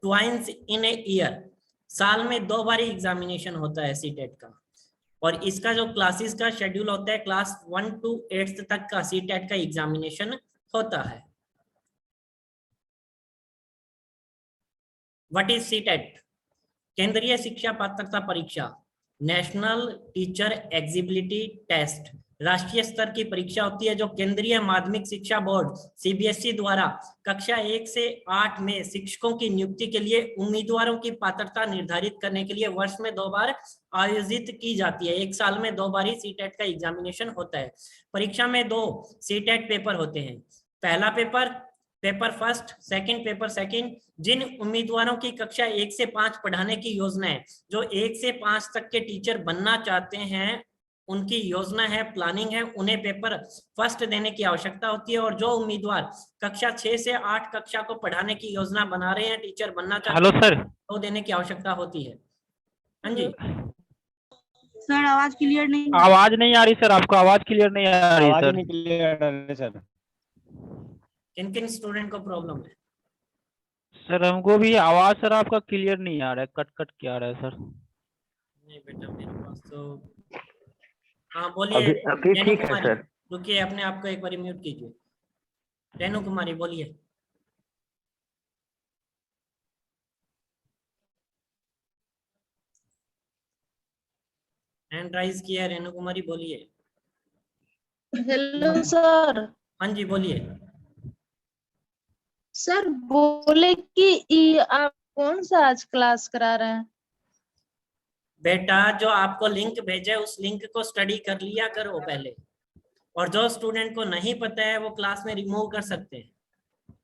ट्वाइंस in a year, साल में 2 बार examination होता है सीटेट का। और इसका जो क्लासेस का शेड्यूल होता है, क्लास 1 to 8 तक का सीटेट का एग्जामिनेशन होता है। What is CTET? केंद्रीय शिक्षा पात्रता परीक्षा, नेशनल टीचर एग्जिबिलिटी टेस्ट, राष्ट्रीय स्तर की परीक्षा होती है जो केंद्रीय माध्यमिक शिक्षा बोर्ड सीबीएसई द्वारा कक्षा 1 से 8 में शिक्षकों की नियुक्ति के लिए उम्मीदवारों की पात्रता निर्धारित करने के लिए वर्ष में 2 बार आयोजित की जाती है। एक साल में 2 बार ही सीटेट का एग्जामिनेशन होता है। परीक्षा में 2 सीटेट पेपर होते हैं। पहला paper first, second paper second. जिन उम्मीदवारों की कक्षा 1 से 5 पढ़ाने की योजना है, जो 1 से 5 तक के टीचर बनना चाहते हैं, उनकी योजना है, प्लानिंग है, उन्हें पेपर फर्स्ट देने की आवश्यकता होती है। और जो उम्मीदवार कक्षा 6 से 8 कक्षा को पढ़ाने की योजना बना रहे हैं, टीचर बनना चाहते हैं, हेलो सर, तो देने की आवश्यकता होती है। हाँ जी सर, आवाज क्लियर नहीं, आवाज नहीं आ रही सर, आपको आवाज क्लियर नहीं आ रही आवाज सर। नहीं क्लियर आ रही है सर। किन किन स्टूडेंट को प्रॉब्लम है? सर हमको भी आवाज सर आपका क्लियर नहीं आ रहा है, कट कट के आ रहा है सर। नहीं बेटा, मेरे पास तो हाँ बोलिए। अभी रेणु ठीक है कुमारी, सर। रुकिए, अपने आप को एक बार म्यूट कीजिए। रेणु कुमारी बोलिए। हैंड राइज किया है, रेणु कुमारी बोलिए। Hello sir. हाँ जी बोलिए। सर बोले कि आप कौन सा आज क्लास करा रहे हैं? बेटा जो आपको लिंक भेजे उस लिंक को स्टडी कर लिया करो पहले, और जो स्टूडेंट को नहीं पता है वो क्लास में रिमूव कर सकते हैं।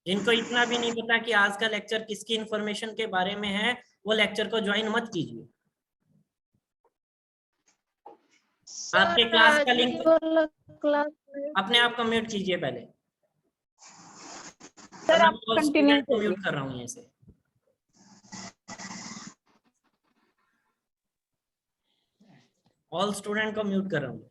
जिनको इतना भी नहीं पता कि आज का लेक्चर किसकी इंफॉर्मेशन के बारे में है, वो लेक्चर को ज्वाइन मत कीजिए। आपके क्लास का लिंक क्लास अपने आप को म्यूट कीजिए पहले। सर आप कंटिन्यू को म्यूट कर रहा हूँ यहाँ से। ऑल स्टूडेंट को म्यूट कर रहा हूँ।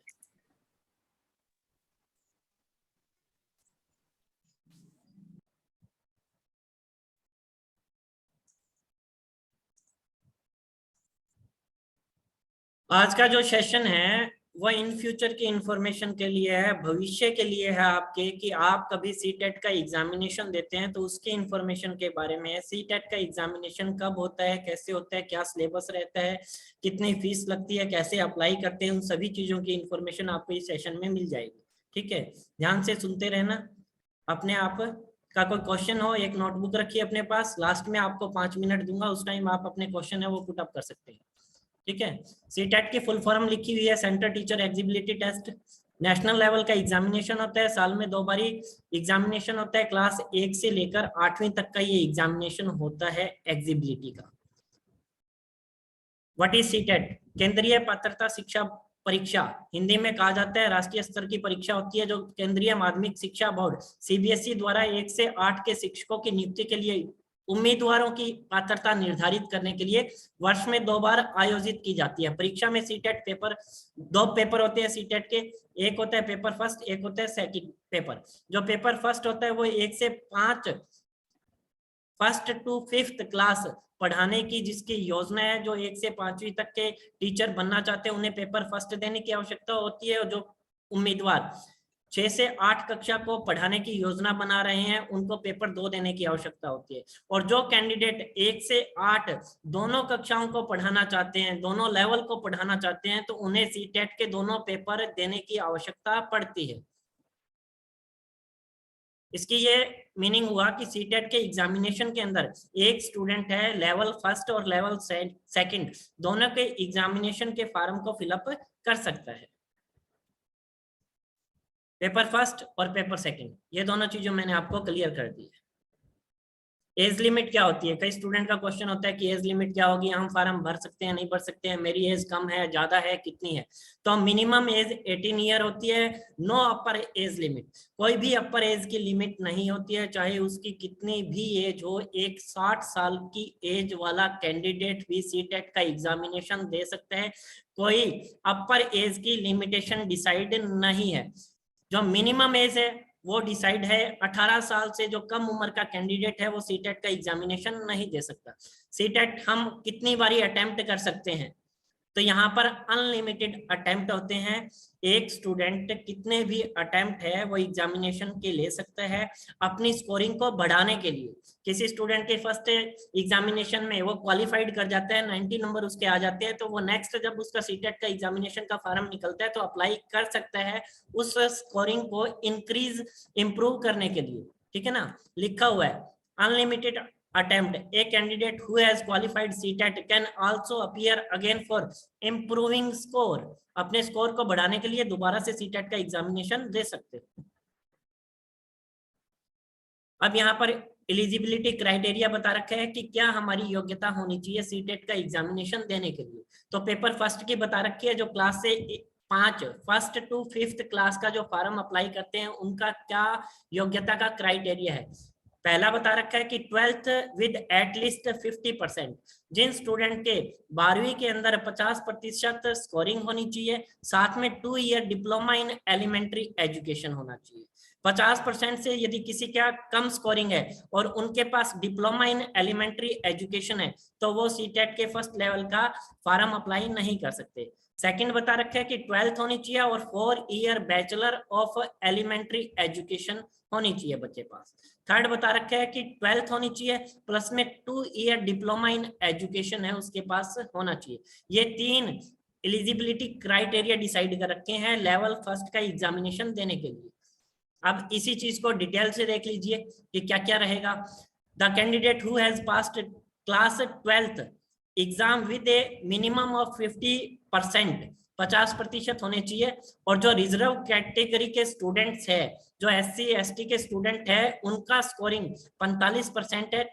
आज का जो सेशन है वो इन फ्यूचर की इंफॉर्मेशन के लिए है, भविष्य के लिए है आपके, कि आप कभी सीटेट का एग्जामिनेशन देते हैं तो उसकी इंफॉर्मेशन के बारे में है। सीटेट का एग्जामिनेशन कब होता है, कैसे होता है, क्या सिलेबस रहता है, कितनी फीस लगती है, कैसे अप्लाई करते हैं, उन सभी चीजों की इंफॉर्मेशन आपको इस सेशन में मिल जाएगी। ठीक है, ध्यान से सुनते रहना। अपने आप का कोई क्वेश्चन हो, एक नोटबुक रखिए अपने पास, लास्ट में आपको 5 मिनट दूंगा, उस टाइम आप अपने क्वेश्चन है वो पुट अप कर सकते हैं। ठीक है, सीटेट की फुल फॉर्म लिखी हुई है, centre teacher eligibility test. National level का एग्जामिनेशन होता है, साल में 2 बार एग्जामिनेशन होता है। क्लास 1 से लेकर 8वीं तक का ये एग्जामिनेशन होता है एग्जिबिलिटी का। What is CTET? केंद्रीय पात्रता शिक्षा परीक्षा, हिंदी में कहा जाता है राष्ट्रीय स्तर की परीक्षा होती है जो केंद्रीय माध्यमिक शिक्षा बोर्ड सीबीएसई द्वारा 1 से 8 के शिक्षकों की नियुक्ति के लिए उम्मीदवारों की पात्रता निर्धारित करने के लिए वर्ष में 2 बार आयोजित की जाती है। परीक्षा में सीटेट पेपर 2 पेपर होते हैं सीटेट के, एक होता है पेपर फर्स्ट, एक होता है सेकंड पेपर। जो पेपर फर्स्ट होता है वो 1 से 5 फर्स्ट टू 5th क्लास पढ़ाने की जिसकी योजना है, जो 1 से 5वीं तक के टीचर बनना चाहते हैं उन्हें पेपर फर्स्ट देने की आवश्यकता होती है। और जो उम्मीदवार 6 से 8 कक्षा को पढ़ाने की योजना बना रहे हैं उनको पेपर 2 देने की आवश्यकता होती है। और जो कैंडिडेट 1 से 8 दोनों कक्षाओं को पढ़ाना चाहते हैं, दोनों लेवल को पढ़ाना चाहते हैं, तो उन्हें सीटेट के दोनों पेपर देने की आवश्यकता पड़ती है। इसकी ये मीनिंग हुआ कि सीटेट के एग्जामिनेशन के अंदर एक स्टूडेंट है लेवल फर्स्ट और लेवल सेकंड दोनों के एग्जामिनेशन के फॉर्म को फिलअप कर सकता है। पेपर फर्स्ट और पेपर सेकंड, ये दोनों चीजें मैंने आपको क्लियर कर दी है। एज लिमिट क्या होती है? कई स्टूडेंट का क्वेश्चन होता है कि एज लिमिट क्या होगी, हम फॉर्म भर सकते हैं नहीं भर सकते हैं, मेरी एज कम है ज्यादा है कितनी है? तो मिनिमम एज 18 ईयर होती है, नो अपर एज लिमिट। कोई भी अपर एज की लिमिट नहीं होती है, चाहे उसकी कितनी भी एज हो। एक 60 साल की एज वाला कैंडिडेट भी सीटेट का एग्जामिनेशन दे सकता है, कोई अपर एज की लिमिटेशन डिसाइड नहीं है। जो मिनिमम एज है वो डिसाइड है 18 साल से जो कम उम्र का कैंडिडेट है वो सीटेट का एग्जामिनेशन नहीं दे सकता। सीटेट हम कितनी बारी अटेम्प्ट कर सकते हैं, तो यहाँ पर अनलिमिटेड अटेम्प्ट होते हैं। एक स्टूडेंट कितने भी अटेम्प्ट है वो एग्जामिनेशन के ले सकता है अपनी स्कोरिंग को बढ़ाने के लिए। किसी स्टूडेंट के फर्स्ट एग्जामिनेशन में वो क्वालिफाइड कर जाता है, 90 नंबर उसके आ जाते हैं, तो वो नेक्स्ट जब उसका सीटेट का एग्जामिनेशन का फॉर्म निकलता है तो अप्लाई कर सकता है उस स्कोरिंग को इम्प्रूव करने के लिए। ठीक है ना, लिखा हुआ है unlimited attempt. A candidate who has qualified CTET can also appear again for improving score. अपने स्कोर को बढ़ाने के लिए दोबारा से सीटेट का एग्जामिनेशन दे सकते हैं। अब यहाँ पर एलिजिबिलिटी क्राइटेरिया बता रखा है कि क्या हमारी योग्यता होनी चाहिए सीटेट का एग्जामिनेशन देने के लिए। तो पेपर फर्स्ट की बता रखी है, जो क्लास से 5 फर्स्ट टू 5th क्लास का जो फॉर्म अप्लाई करते हैं उनका क्या योग्यता का क्राइटेरिया है। पहला बता रखा है कि 12th with at least 50%। Jin student के 12वीं के अंदर 50% स्कोरिंग होनी चाहिए, साथ में 2 year diploma in elementary education होना चाहिए। 50% से यदि किसी का कम स्कोरिंग है और उनके पास डिप्लोमा इन एलिमेंट्री एजुकेशन है तो वो सीटेट के फर्स्ट लेवल का फॉर्म अप्लाई नहीं कर सकते। सेकंड बता रखा है कि 12th होनी चाहिए और 4 year bachelor of elementary education होनी चाहिए बच्चे पास। थर्ड बता रखा है कि 12th होनी चाहिए प्लस में 2 ईयर डिप्लोमा इन एजुकेशन है उसके पास होना चाहिए। ये 3 एलिजिबिलिटी क्राइटेरिया डिसाइड कर रखे हैं लेवल फर्स्ट का एग्जामिनेशन देने के लिए। अब इसी चीज को डिटेल से देख लीजिए कि क्या क्या रहेगा। The candidate who has passed class 12th exam with A minimum of 50%, 50% होने चाहिए। और जो रिजर्व कैटेगरी के स्टूडेंट्स है, जो SC ST के स्टूडेंट है, उनका स्कोरिंग 45% है,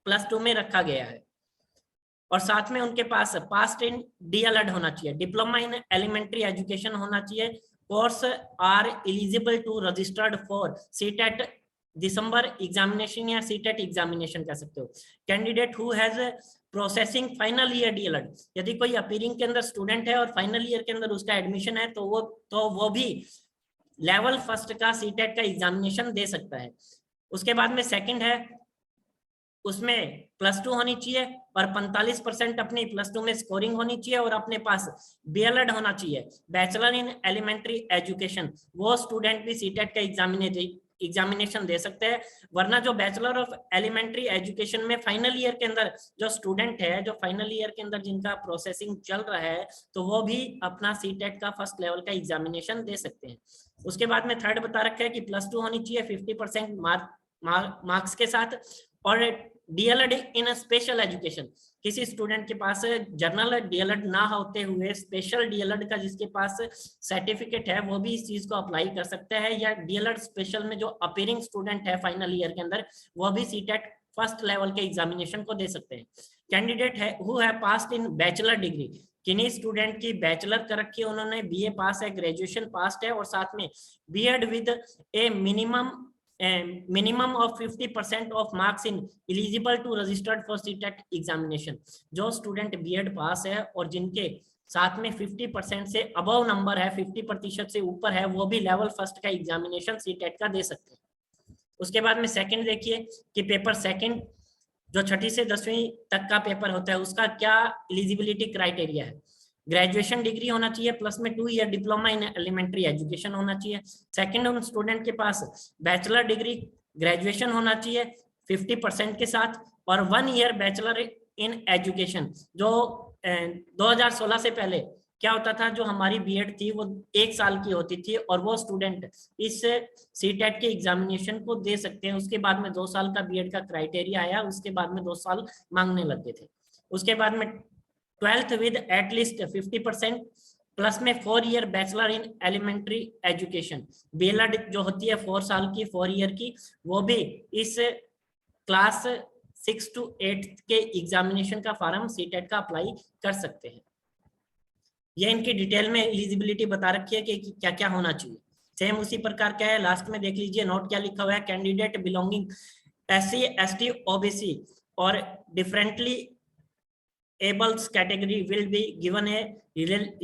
+2 में रखा गया है। और साथ में उनके पास पास्ट इन DLED होना चाहिए, डिप्लोमा इन एलिमेंट्री एजुकेशन होना चाहिए। Course are eligible to registered for CTET December examination या सीटेट एग्जामिनेशन कह सकते हो। Candidate who has processing final year DLED, यदि कोई अपीयरिंग के अंदर स्टूडेंट है और फाइनल ईयर के अंदर उसका एडमिशन है तो वो भी लेवल फर्स्ट का सीटेट का एग्जामिनेशन दे सकता है। उसके बाद में सेकंड है, उसमें +2 होनी चाहिए और 45% अपनी +2 में स्कोरिंग होनी चाहिए और अपने पास BLED होना चाहिए, बैचलर इन एलिमेंट्री एजुकेशन। वो स्टूडेंट भी सीटेट का एग्जामिनेशन दे सकते हैं। वरना जो बैचलर ऑफ एलिमेंट्री एजुकेशन में फाइनल ईयर के अंदर जो स्टूडेंट है, जो फाइनल ईयर के अंदर जिनका प्रोसेसिंग चल रहा है, तो वो भी अपना सीटेट का फर्स्ट लेवल का एग्जामिनेशन दे सकते हैं। उसके बाद में थर्ड बता रखा है कि +2 होनी चाहिए 50% मार्क्स के साथ। और DLED इन स्पेशल एजुकेशन, किसी स्टूडेंट के पास जनरल DLED ना होते हुए स्पेशल DLED का जिसके पास सर्टिफिकेट है वो भी इस चीज को अप्लाई कर सकते हैं। या DLED स्पेशल में जो अपीयरिंग स्टूडेंट है फाइनल ईयर के अंदर, वो भी सीटेट फर्स्ट लेवल के एग्जामिनेशन को दे सकते हैं। कैंडिडेट है who have passed in bachelor degree, किन्हीं स्टूडेंट की बैचलर कर रखी है, उन्होंने BA पास है, ग्रेजुएशन पास है और साथ में B.Ed with A minimum of 50% of marks in eligible to registered for CTET examination। जो स्टूडेंट B.Ed पास है और जिनके साथ में 50% से अबव नंबर है, 50% से ऊपर है, वो भी लेवल फर्स्ट का एग्जामिनेशन सीटेट का दे सकते हैं। उसके बाद में सेकंड देखिए कि पेपर सेकंड जो 6ठी से 10वीं तक का पेपर होता है उसका क्या एलिजिबिलिटी क्राइटेरिया है। ग्रेजुएशन डिग्री होना चाहिए प्लस में 2 year diploma in elementary education होना चाहिए। सेकंड, उन स्टूडेंट के पास बैचलर डिग्री ग्रेजुएशन होना चाहिए 50% के साथ और 1 ईयर बैचलर इन एजुकेशन। जो 2016 से पहले क्या होता था, जो हमारी B.Ed थी वो 1 साल की होती थी और वो स्टूडेंट इस सीटेट के एग्जामिनेशन को दे सकते हैं। उसके बाद में 2 साल का B.Ed का क्राइटेरिया आया, उसके बाद में 2 साल मांगने लग गए थे। उसके बाद में 12th विद एटलीस्ट 50% प्लस में 4 year bachelor in elementary education. B.Ed जो होती है 4 साल की, 4 ईयर की, वो भी इस क्लास 6 to 8 के एग्जामिनेशन का फॉर्म सीटेट का अप्लाई कर सकते हैं। ये इनकी डिटेल में एलिजिबिलिटी बता रखी है कि क्या क्या होना चाहिए। सेम उसी प्रकार क्या है, लास्ट में देख लीजिए नोट क्या लिखा हुआ है। Candidate belonging SC ST OBC और differently ables category will be given a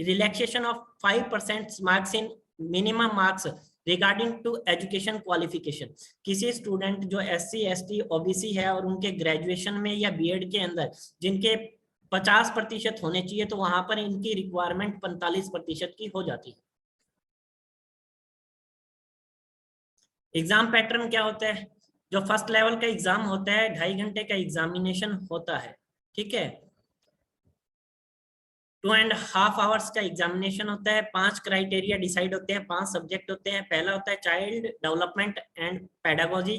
relaxation of 5% marks in minimum marks regarding to education qualification, किसी स्टूडेंट जो SC ST OBC है और उनके ग्रेजुएशन में या बीएड के अंदर जिनके 50% होने चाहिए, तो वहां पर इनकी रिक्वायरमेंट 45% की हो जाती है। एग्जाम पैटर्न क्या होता है? जो फर्स्ट लेवल का एग्जाम होता है 2.5 घंटे का एग्जामिनेशन होता है, ठीक है। 2.5 आवर्स का एग्जामिनेशन होता है। 5 क्राइटेरिया डिसाइड होते हैं, 5 सब्जेक्ट होते हैं। पहला होता है child development and pedagogy,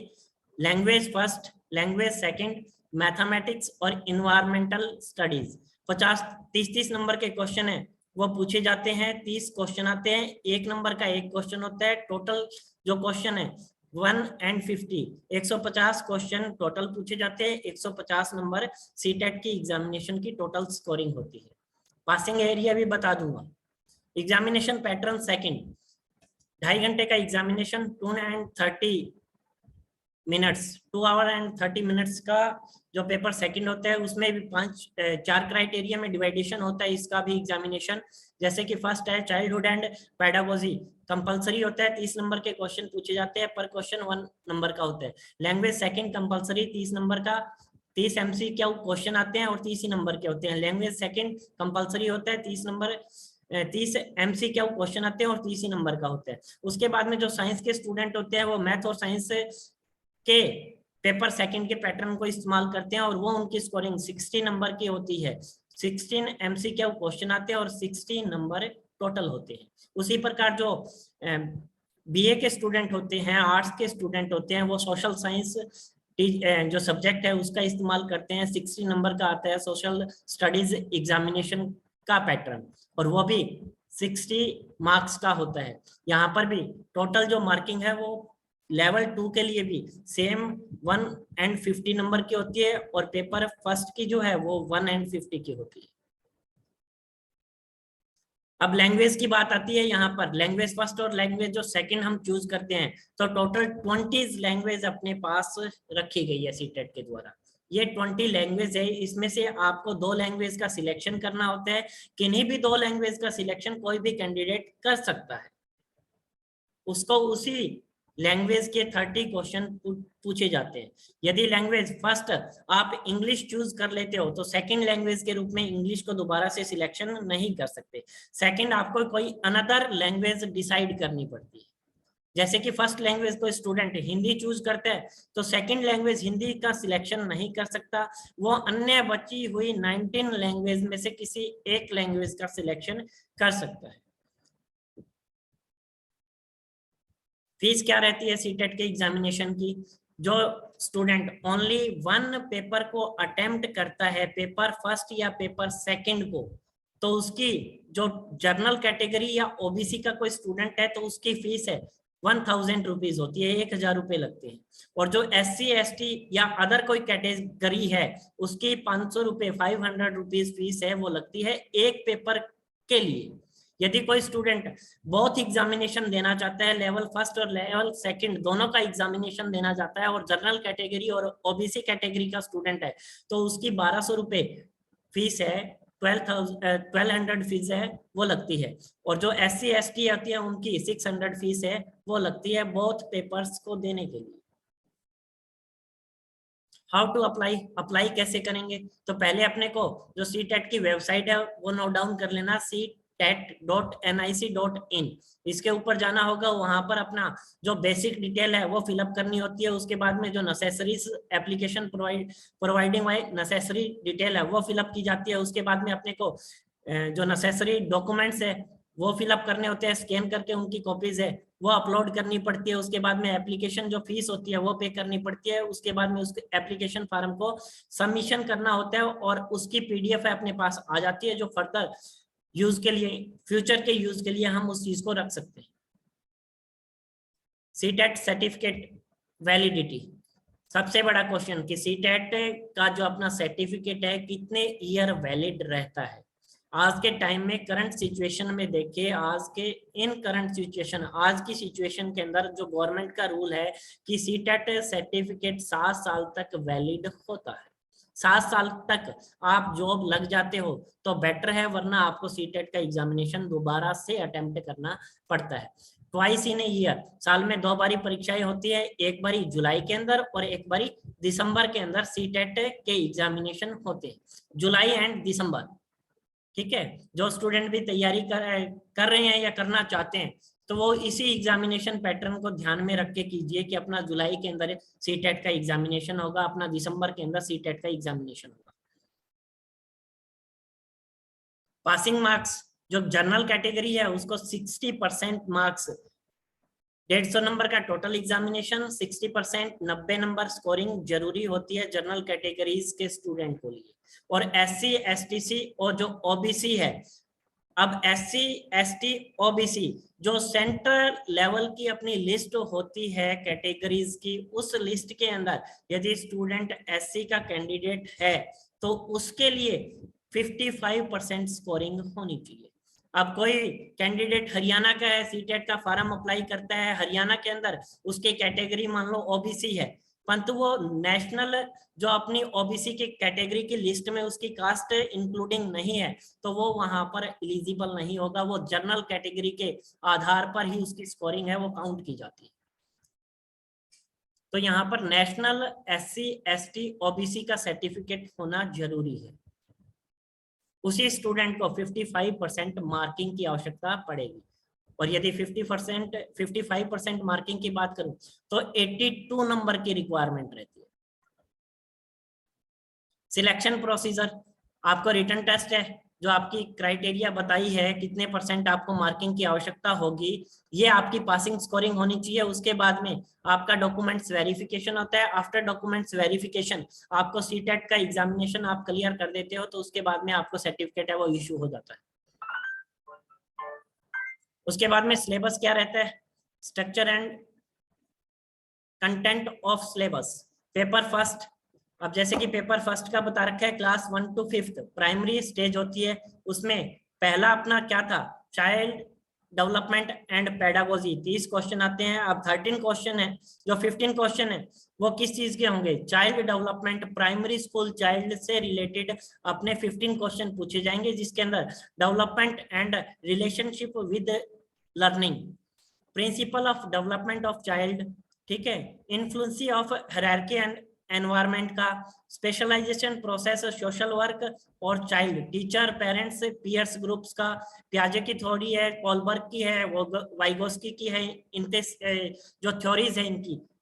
language first, language second, mathematics और इन्वायरमेंटल स्टडीज। 30 नंबर के क्वेश्चन है वो पूछे जाते हैं। 30 क्वेश्चन आते हैं, 1 नंबर का 1 क्वेश्चन होता है। टोटल जो क्वेश्चन है 150 150 क्वेश्चन टोटल पूछे जाते हैं। 150 नंबर सीटेट की एग्जामिनेशन की टोटल स्कोरिंग होती है। पासिंग एरिया भी बता दूंगा। एग्जामिनेशन पैटर्न सेकंड, 2.5 घंटे का एग्जामिनेशन, 2 आवर एंड 30 मिनट्स का जो पेपर सेकंड होता है, उसमें भी 4 क्राइटेरिया में डिवाइडेशन होता है इसका भी एग्जामिनेशन। जैसे कि फर्स्ट है चाइल्डहुड एंड पेडागोजी, कंपलसरी होता है। 30 नंबर के क्वेश्चन पूछे जाते हैं, पर क्वेश्चन 1 नंबर का होता है। लैंग्वेज सेकंड कंपलसरी, 30 नंबर का 30 MCQ क्वेश्चन आते हैं और 30 ही नंबर के होते हैं। लैंग्वेज सेकंड कंपलसरी होता है, 30 MCQ क्वेश्चन आते हैं और 30 ही नंबर का होता है। उसके बाद में जो साइंस के स्टूडेंट होते हैं वो मैथ और साइंस के पेपर सेकंड के पैटर्न को इस्तेमाल करते हैं और वो उनकी स्कोरिंग 60 नंबर की होती है। 16 MCQ क्वेश्चन आते हैं और 60 नंबर टोटल होते हैं। उसी प्रकार जो BA के स्टूडेंट होते हैं, आर्ट्स के स्टूडेंट होते हैं, वो सोशल साइंस जो सब्जेक्ट है उसका इस्तेमाल करते हैं। 60 नंबर का आता है सोशल स्टडीज एग्जामिनेशन का पैटर्न, और वो भी 60 मार्क्स का होता है। यहाँ पर भी टोटल जो मार्किंग है वो लेवल 2 के लिए भी सेम 150 नंबर की होती है, और पेपर फर्स्ट की जो है वो 150 की होती है। अब लैंग्वेज की बात आती है। यहाँ पर लैंग्वेज फर्स्ट और लैंग्वेज जो सेकंड हम चूज करते हैं, तो टोटल 20 लैंग्वेज अपने पास रखी गई है सीटेट के द्वारा। ये 20 लैंग्वेज है, इसमें से आपको 2 लैंग्वेज का सिलेक्शन करना होता है। किन्हीं भी 2 लैंग्वेज का सिलेक्शन कोई भी कैंडिडेट कर सकता है। उसको उसी लैंग्वेज के 30 क्वेश्चन पूछे जाते हैं। यदि लैंग्वेज फर्स्ट आप इंग्लिश चूज कर लेते हो, तो सेकंड लैंग्वेज के रूप में इंग्लिश को दोबारा से सिलेक्शन नहीं कर सकते। सेकंड आपको कोई अनदर लैंग्वेज डिसाइड करनी पड़ती है। जैसे कि फर्स्ट लैंग्वेज को स्टूडेंट हिंदी चूज करते हैं, तो सेकंड लैंग्वेज हिंदी का सिलेक्शन नहीं कर सकता। वो अन्य बची हुई 19 लैंग्वेज में से किसी एक लैंग्वेज का सिलेक्शन कर सकता है। फीस क्या रहती है सीटेट के एग्जामिनेशन की? जो स्टूडेंट ओनली 1 पेपर को अटेम्प्ट करता है, पेपर फर्स्ट या पेपर सेकंड को, तो उसकी जो जनरल कैटेगरी या OBC का कोई स्टूडेंट है तो उसकी फीस है 1000 रुपीज होती है, 1000 रुपए लगते हैं। और जो SC ST या अदर कोई कैटेगरी है उसकी 500 रुपए 500 रुपीज फीस है, वो लगती है एक पेपर के लिए। यदि कोई स्टूडेंट बहुत एग्जामिनेशन देना चाहता है, लेवल फर्स्ट और लेवल सेकंड दोनों का एग्जामिनेशन देना चाहता है, और जनरल कैटेगरी और OBC कैटेगरी का स्टूडेंट है, तो उसकी 1200 रुपए फीस है, 1200 फीस है वो लगती है। और जो SC ST आती है उनकी 600 फीस है वो लगती है बोथ पेपर्स को देने के लिए। हाउ टू अप्लाई कैसे करेंगे? तो पहले अपने को जो सीटेट की वेबसाइट है वो नोट डाउन कर लेना, CTET.nic.in। इसके ऊपर जाना होगा, वहां पर अपना जो बेसिक डिटेल है वो फिलअप करनी होती है। उसके बाद में जो necessary application providing necessary detail है वो फिलअप की जाती है। उसके बाद में अपने को जो नेसेसरी डॉक्यूमेंट्स है वो फिलअप करने होते हैं, स्कैन करके उनकी कॉपीज है वो अपलोड करनी पड़ती है। उसके बाद में एप्लीकेशन जो फीस होती है वो पे करनी पड़ती है। उसके बाद में उसके एप्लीकेशन फॉर्म को सबमिशन करना होता है और उसकी PDF है अपने पास आ जाती है, जो फर्दर यूज के लिए, फ्यूचर के यूज के लिए हम उस चीज को रख सकते हैं। सीटेट सर्टिफिकेट वैलिडिटी, सबसे बड़ा क्वेश्चन कि सीटेट का जो अपना सर्टिफिकेट है कितने ईयर वैलिड रहता है। आज के टाइम में करंट सिचुएशन में देखिए, आज के इन करंट सिचुएशन, आज की सिचुएशन के अंदर जो गवर्नमेंट का रूल है कि सीटेट सर्टिफिकेट 7 साल तक वैलिड होता है। 7 साल तक आप जॉब लग जाते हो तो बेटर है, वरना आपको सीटेट का एग्जामिनेशन दोबारा से अटेम्प्ट करना पड़ता है। ट्वाइस इन ईयर, साल में 2 बारी परीक्षाएं होती है, एक बारी जुलाई के अंदर और एक बारी दिसंबर के अंदर सीटेट के एग्जामिनेशन होते हैं, जुलाई एंड दिसंबर। ठीक है, जो स्टूडेंट भी तैयारी कर रहे हैं या करना चाहते हैं तो वो इसी एग्जामिनेशन पैटर्न को ध्यान में रख के कीजिए कि अपना जुलाई के अंदर सीटेट का एग्जामिनेशन होगा, अपना दिसंबर के अंदर सीटेट का एग्जामिनेशन होगा। पासिंग मार्क्स, जो जनरल कैटेगरी है उसको 60% मार्क्स, 150 नंबर का टोटल एग्जामिनेशन, 60% 90 नंबर स्कोरिंग जरूरी होती है जनरल कैटेगरीज के स्टूडेंट को लिए। और SC STC और जो OBC है, अब SC ST OBC जो सेंट्रल लेवल की अपनी लिस्ट होती है कैटेगरीज की, उस लिस्ट के अंदर यदि स्टूडेंट SC का कैंडिडेट है तो उसके लिए 55% स्कोरिंग होनी चाहिए। अब कोई कैंडिडेट हरियाणा का है, सीटेट का फॉर्म अप्लाई करता है, हरियाणा के अंदर उसकी कैटेगरी मान लो OBC है, परंतु वो नेशनल जो अपनी OBC की कैटेगरी की लिस्ट में उसकी कास्ट इंक्लूडिंग नहीं है तो वो वहां पर एलिजिबल नहीं होगा, वो जनरल कैटेगरी के आधार पर ही उसकी स्कोरिंग है वो काउंट की जाती है। तो यहाँ पर नेशनल SC ST OBC का सर्टिफिकेट होना जरूरी है, उसी स्टूडेंट को 55% मार्किंग की आवश्यकता पड़ेगी। और यदि 55% मार्किंग की बात करूं तो 82 नंबर की रिक्वायरमेंट रहती है। सिलेक्शन प्रोसीजर, आपको रिटन टेस्ट है जो आपकी क्राइटेरिया बताई है कितने % आपको मार्किंग की आवश्यकता होगी, ये आपकी पासिंग स्कोरिंग होनी चाहिए। उसके बाद में आपका डॉक्यूमेंट्स वेरिफिकेशन होता है, आफ्टर डॉक्यूमेंट्स वेरिफिकेशन आपको सीटेट का एग्जामिनेशन आप क्लियर कर देते हो तो उसके बाद में आपको सर्टिफिकेट है वो इशू हो जाता है। उसके बाद में सिलेबस क्या रहता है, structure and content of syllabus. Paper first, अब जैसे कि पेपर फर्स्ट का बता रखा है class 1 to 5th primary stage होती है, उसमें पहला अपना क्या था, child development and pedagogy, 30 question आते हैं। अब 13 क्वेश्चन है, जो 15 क्वेश्चन है वो किस चीज के होंगे, child development, primary school child से रिलेटेड अपने 15 क्वेश्चन पूछे जाएंगे, जिसके अंदर development and relationship with learning, principle of development of child, ठीक है, influence of hierarchy and environment का, स्पेशलाइजेशन प्रोसेस, सोशल वर्क और child, teacher, parents, peers groups का, पियाजे की थ्योरी है, कोलबर्ग की है, वाइगोस्की की है, इनके जो थ्योरीज है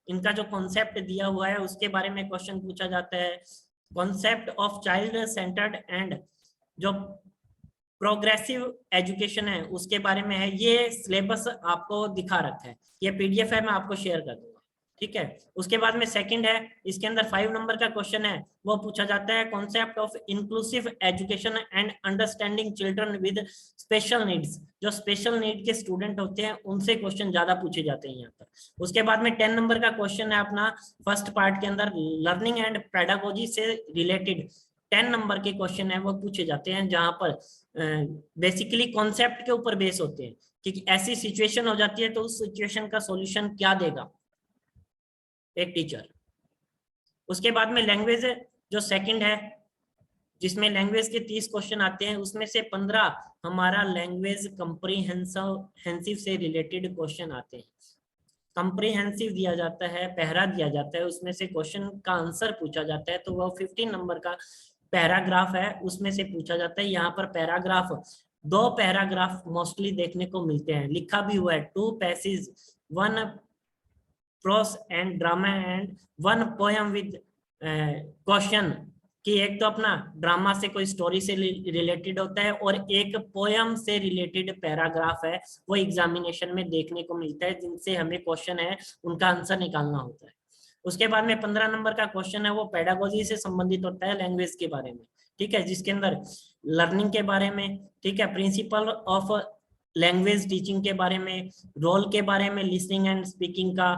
इनका जो कॉन्सेप्ट दिया हुआ है उसके बारे में क्वेश्चन पूछा जाता है। Concept of child centred and जो प्रोग्रेसिव एजुकेशन है उसके बारे में है। ये सिलेबस आपको दिखा रखा है, ये PDF है, मैं आपको शेयर कर दूंगा, ठीक है। उसके बाद में सेकंड है, इसके अंदर 5 नंबर का क्वेश्चन है वो पूछा जाता है, concept of inclusive education and understanding children with special needs, जो स्पेशल नीड के स्टूडेंट होते हैं उनसे क्वेश्चन ज्यादा पूछे जाते हैं यहाँ पर। उसके बाद में 10 नंबर का क्वेश्चन है अपना फर्स्ट पार्ट के अंदर, लर्निंग एंड पेडागोजी से रिलेटेड 10 नंबर के क्वेश्चन है वो पूछे जाते हैं, जहां पर बेसिकली कॉन्सेप्ट के ऊपर बेस होते हैं कि ऐसी सिचुएशन हो जाती है तो उस सिचुएशन का सॉल्यूशन क्या देगा एक टीचर। उसके बाद में लैंग्वेज जो सेकंड है, जिसमें लैंग्वेज के 30 क्वेश्चन आते हैं, उसमें से 15 हमारा लैंग्वेज कंप्रीहेंसिव से रिलेटेड क्वेश्चन आते हैं। कंप्रीहेंसिव दिया जाता है, पहरा दिया जाता है, उसमें से क्वेश्चन का आंसर पूछा जाता है, तो वो 15 नंबर का पैराग्राफ है उसमें से पूछा जाता है। यहाँ पर पैराग्राफ 2 पैराग्राफ मोस्टली देखने को मिलते हैं, लिखा भी हुआ है 2 passage, 1 pros and drama and 1 poem with question, कि एक तो अपना ड्रामा से कोई स्टोरी से रिलेटेड होता है और एक पोएम से रिलेटेड पैराग्राफ है वो एग्जामिनेशन में देखने को मिलता है, जिनसे हमें क्वेश्चन है उनका आंसर निकालना होता है। उसके बाद में 15 नंबर का क्वेश्चन है वो पेडागोजी से संबंधित होता है, लैंग्वेज के बारे में, ठीक है, जिसके अंदर लर्निंग के बारे में, ठीक है, प्रिंसिपल ऑफ लैंग्वेज टीचिंग के बारे में, रोल के बारे में, लिसनिंग एंड स्पीकिंग का,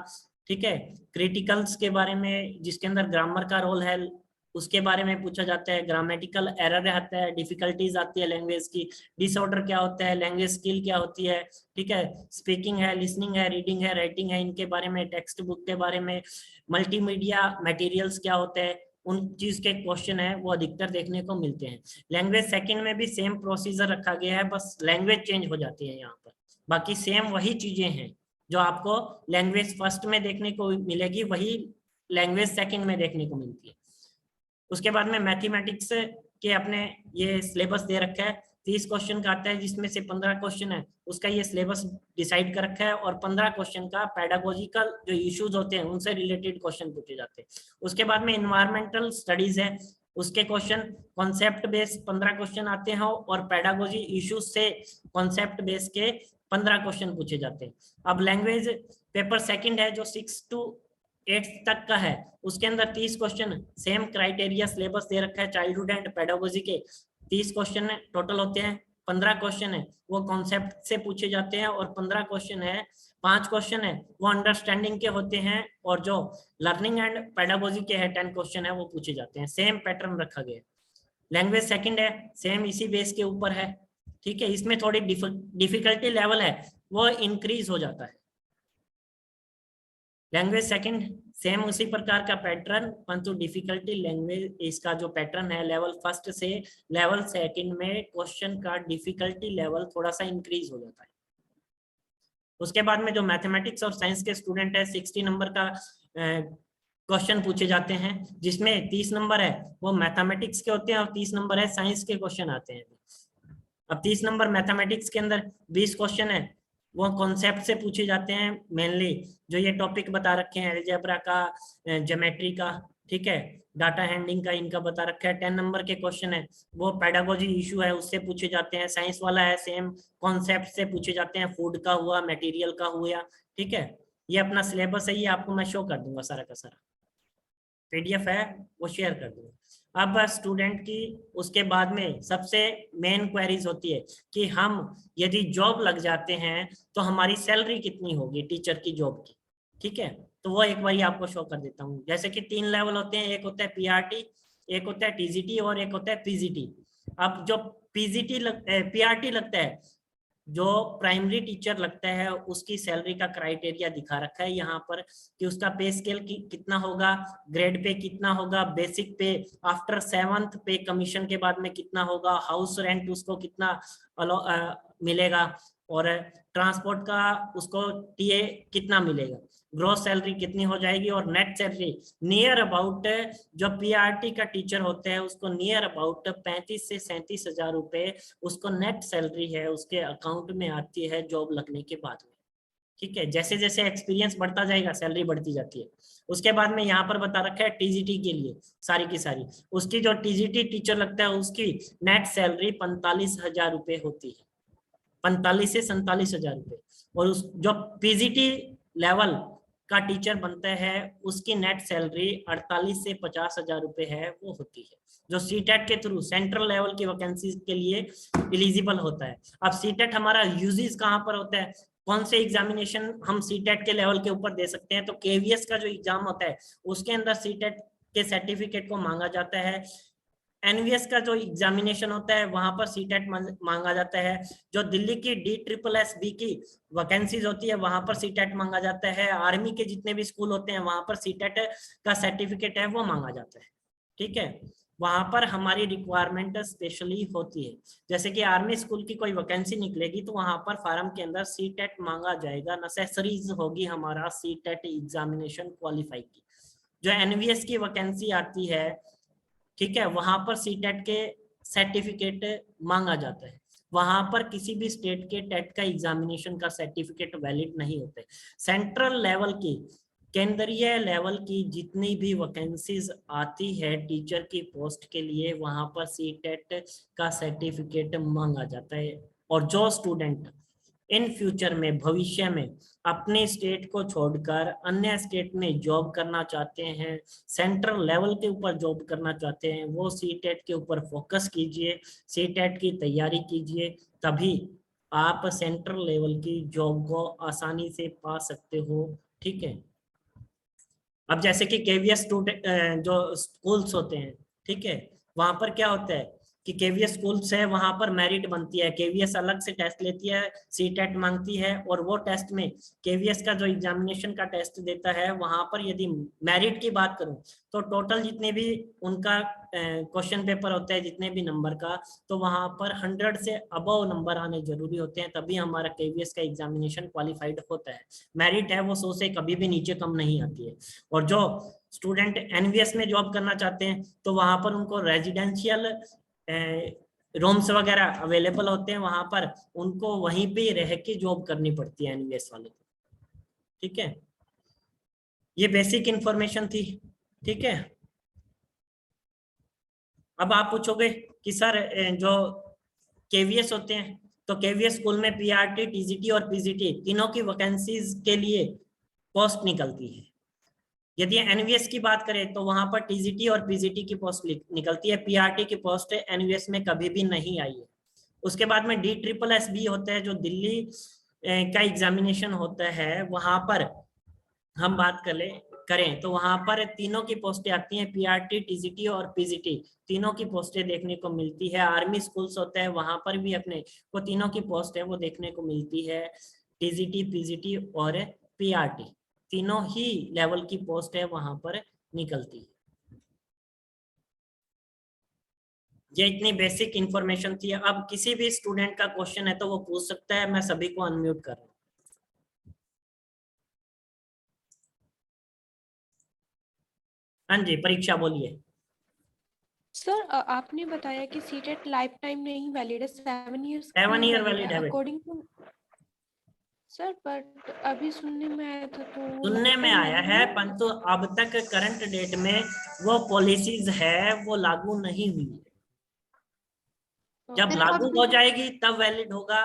ठीक है, क्रिटिकल्स के बारे में जिसके अंदर ग्रामर का रोल है उसके बारे में पूछा जाता है, ग्रामेटिकल एरर आता है, डिफिकल्टीज आती है लैंग्वेज की, डिसऑर्डर क्या होता है, लैंग्वेज स्किल क्या होती है, ठीक है, स्पीकिंग है, लिसनिंग है, रीडिंग है, राइटिंग है, इनके बारे में, टेक्स्ट बुक के बारे में, मल्टीमीडिया मटेरियल्स क्या होते हैं, उन चीज के क्वेश्चन है वो अधिकतर देखने को मिलते हैं। लैंग्वेज सेकंड में भी सेम प्रोसीजर रखा गया है, बस लैंग्वेज चेंज हो जाती है यहाँ पर, बाकी सेम वही चीजें हैं, जो आपको लैंग्वेज फर्स्ट में देखने को मिलेगी वही लैंग्वेज सेकंड में देखने को मिलती है। उसके बाद में मैथमेटिक्स के अपने ये सिलेबस दे रखा है, 30 क्वेश्चन का आता है जिसमें से 15 क्वेश्चन है उसका ये सिलेबस डिसाइड कर रखा है, और 15 क्वेश्चन का पेडागोजिकल जो इश्यूज होते हैं उनसे रिलेटेड क्वेश्चन पूछे जाते हैं। उसके बाद में इन्वायरमेंटल स्टडीज है, उसके क्वेश्चन कॉन्सेप्ट बेस्ड 15 क्वेश्चन आते हैं, और पेडागोजी इश्यूज से कॉन्सेप्ट बेस्ड के 15 क्वेश्चन पूछे जाते हैं। अब लैंग्वेज पेपर सेकंड है जो 6 to 8 तक का है, उसके अंदर 30 क्वेश्चन सेम क्राइटेरिया सिलेबस दे रखा है चाइल्डहुड एंड पेडागोजी के, 30 क्वेश्चन टोटल होते हैं। 15 क्वेश्चन है वो कॉन्सेप्ट से पूछे जाते हैं, और 15 क्वेश्चन है 5 क्वेश्चन है वो अंडरस्टैंडिंग के होते हैं, और जो लर्निंग एंड पेडागोजी के है 10 क्वेश्चन है वो पूछे जाते हैं। सेम पैटर्न रखा गया है। लैंग्वेज सेकंड है सेम इसी बेस के ऊपर है, ठीक है। इसमें थोड़ी डिफिकल्टी लेवल है वो इंक्रीज हो जाता है। लैंग्वेज सेकंड सेम उसी प्रकार का पैटर्न, परंतु डिफिकल्टी लैंग्वेज इसका जो पैटर्न है लेवल फर्स्ट से लेवल सेकंड में क्वेश्चन का डिफिकल्टी लेवल थोड़ा सा इंक्रीज हो जाता है। उसके बाद में जो मैथमेटिक्स और साइंस के स्टूडेंट है 60 नंबर का क्वेश्चन पूछे जाते हैं, जिसमें 30 नंबर है वो मैथमेटिक्स के होते हैं और 30 नंबर है साइंस के क्वेश्चन आते हैं। अब 30 नंबर मैथमेटिक्स के अंदर 20 क्वेश्चन है वो कॉन्सेप्ट से पूछे जाते हैं, मेनली जो ये टॉपिक बता रखे हैं अलजेब्रा का, ज्योमेट्री का, ठीक है, डाटा हैंडलिंग का इनका बता रखा है। 10 नंबर के क्वेश्चन है वो पेडागोजी इशू है उससे पूछे जाते हैं। साइंस वाला है सेम कॉन्सेप्ट से पूछे जाते हैं, फूड का हुआ, मटेरियल का हुआ, ठीक है। ये अपना सिलेबस है, ये आपको मैं शो कर दूंगा, सारा का सारा PDF है वो शेयर कर दूंगा। अब स्टूडेंट की उसके बाद में सबसे मेन क्वेरीज होती है कि हम यदि जॉब लग जाते हैं तो हमारी सैलरी कितनी होगी टीचर की जॉब की, ठीक है। तो वो एक बार आपको शो कर देता हूँ। जैसे कि 3 लेवल होते हैं, एक होता है PRT, एक होता है TGT और एक होता है PGT। अब जो PRT लगता है, जो प्राइमरी टीचर लगता है उसकी सैलरी का क्राइटेरिया दिखा रखा है यहाँ पर कि उसका पे स्केल कितना होगा, ग्रेड पे कितना होगा, बेसिक पे आफ्टर 7th पे कमीशन के बाद में कितना होगा, हाउस रेंट उसको कितना मिलेगा, और ट्रांसपोर्ट का उसको TA कितना मिलेगा, ग्रॉस सैलरी कितनी हो जाएगी, और नेट सैलरी नियर अबाउट जो PRT का टीचर होते हैं उसको नियर अबाउट 35 से 37 हजार रुपए उसको नेट सैलरी है उसके अकाउंट में आती है जॉब लगने के बाद में, ठीक है। जैसे जैसे एक्सपीरियंस बढ़ता जाएगा सैलरी बढ़ती जाती है। उसके बाद में यहाँ पर बता रखा है TGT के लिए सारी की सारी, उसकी जो TGT टीचर लगता है उसकी नेट सैलरी 45 हजार रुपए होती है, 45 से 47 हजार रुपए। और उस जो PGT लेवल का टीचर बनता है उसकी नेट सैलरी 48 से 50 हजार रुपए है वो होती है, जो CTET के थ्रू सेंट्रल लेवल की वैकेंसी के लिए एलिजिबल होता है। अब CTET हमारा यूजेस कहाँ पर होता है, कौन से एग्जामिनेशन हम CTET के लेवल के ऊपर दे सकते हैं, तो KVS का जो एग्जाम होता है उसके अंदर CTET के सर्टिफिकेट को मांगा जाता है। NVS का जो एग्जामिनेशन होता है वहां पर CTET मांगा जाता है। जो दिल्ली की DSSB की वैकेंसीज होती है वहां पर CTET मांगा जाता है। आर्मी के जितने भी स्कूल होते हैं वहां पर CTET का सर्टिफिकेट है वो मांगा जाता है, ठीक है। वहां पर हमारी रिक्वायरमेंट स्पेशली होती है, जैसे कि आर्मी स्कूल की कोई वैकेंसी निकलेगी तो वहां पर फार्म के अंदर CTET मांगा जाएगा, नेसेसरीज होगी हमारा CTET एग्जामिनेशन क्वालिफाई की। जो NVS की वैकेंसी आती है, ठीक है, वहां पर CTET के सर्टिफिकेट मांगा जाता है। वहां पर किसी भी स्टेट के टेट का एग्जामिनेशन का सर्टिफिकेट वैलिड नहीं होते। सेंट्रल लेवल की, केंद्रीय लेवल की जितनी भी वैकेंसीज आती है टीचर की पोस्ट के लिए वहां पर CTET का सर्टिफिकेट मांगा जाता है। और जो स्टूडेंट इन फ्यूचर में भविष्य में अपने स्टेट को छोड़कर अन्य स्टेट में जॉब करना चाहते हैं, सेंट्रल लेवल के ऊपर जॉब करना चाहते हैं, वो CTET के ऊपर फोकस कीजिए, CTET की तैयारी कीजिए, तभी आप सेंट्रल लेवल की जॉब को आसानी से पा सकते हो, ठीक है। अब जैसे कि KVS स्टूडेंट जो स्कूल्स होते हैं, ठीक है, वहां पर क्या होता है कि केवीएस स्कूल्स है वहां पर मेरिट बनती है, केवीएस अलग से टेस्ट लेती है, सीटेट मांगती है, और वो टेस्ट में केवीएस का जो एग्जामिनेशन का टेस्ट देता है वहां पर यदि मेरिट की बात करूं तो टोटल जितने भी उनका क्वेश्चन पेपर होता है जितने भी नंबर का, तो वहां पर 100 से अबव नंबर आने जरूरी होते हैं, तभी हमारा केवीएस का एग्जामिनेशन क्वालिफाइड होता है। मेरिट है वो 100 से कभी भी नीचे कम नहीं आती है। और जो स्टूडेंट एनवीएस में जॉब करना चाहते हैं तो वहां पर उनको रेजिडेंशियल रूम्स वगैरह अवेलेबल होते हैं, वहां पर उनको वहीं पे रह के जॉब करनी पड़ती है एनवीएस वालों को। ठीक है, ये बेसिक इंफॉर्मेशन थी। ठीक है, अब आप पूछोगे कि सर जो केवीएस होते हैं तो केवीएस स्कूल में पीआरटी, टीजीटी और पीजीटी तीनों की वैकेंसीज के लिए पोस्ट निकलती है। यदि एनवीएस की बात करें तो वहां पर टीजीटी और पीजीटी की पोस्ट निकलती है, पीआरटी की पोस्ट एनवीएस में कभी भी नहीं आई है। उसके बाद में DSSS होता है जो दिल्ली का एग्जामिनेशन होता है, वहां पर हम बात करें तो वहां पर तीनों की पोस्टें आती हैं, पीआरटी, टीजीटी और पीजीटी तीनों की पोस्टें देखने को मिलती है। आर्मी स्कूल्स होता है वहां पर भी अपने वो तीनों की पोस्ट है वो देखने को मिलती है, टीजीटी, पीजीटी और पीआरटी तीनों ही लेवल की पोस्ट है वहां पर निकलती है। ये इतनी बेसिक इंफॉर्मेशन थी। अब किसी भी स्टूडेंट का क्वेश्चन है तो वो पूछ सकता है, मैं सभी को अनम्यूट कर रहा हूँ। हाँ जी, परीक्षा बोलिए। सर आपने बताया कि सीटेट लाइफ टाइम नहीं वैलिड है, 7 इयर्स 7 ईयर वैलिड है अकॉर्डिंग टू सर, बट अभी सुनने में आया था तो सुनने में आया है, परंतु अब तक करंट डेट में वो पॉलिसीज है वो लागू नहीं हुई है। जब लागू हो जाएगी तब वैलिड होगा।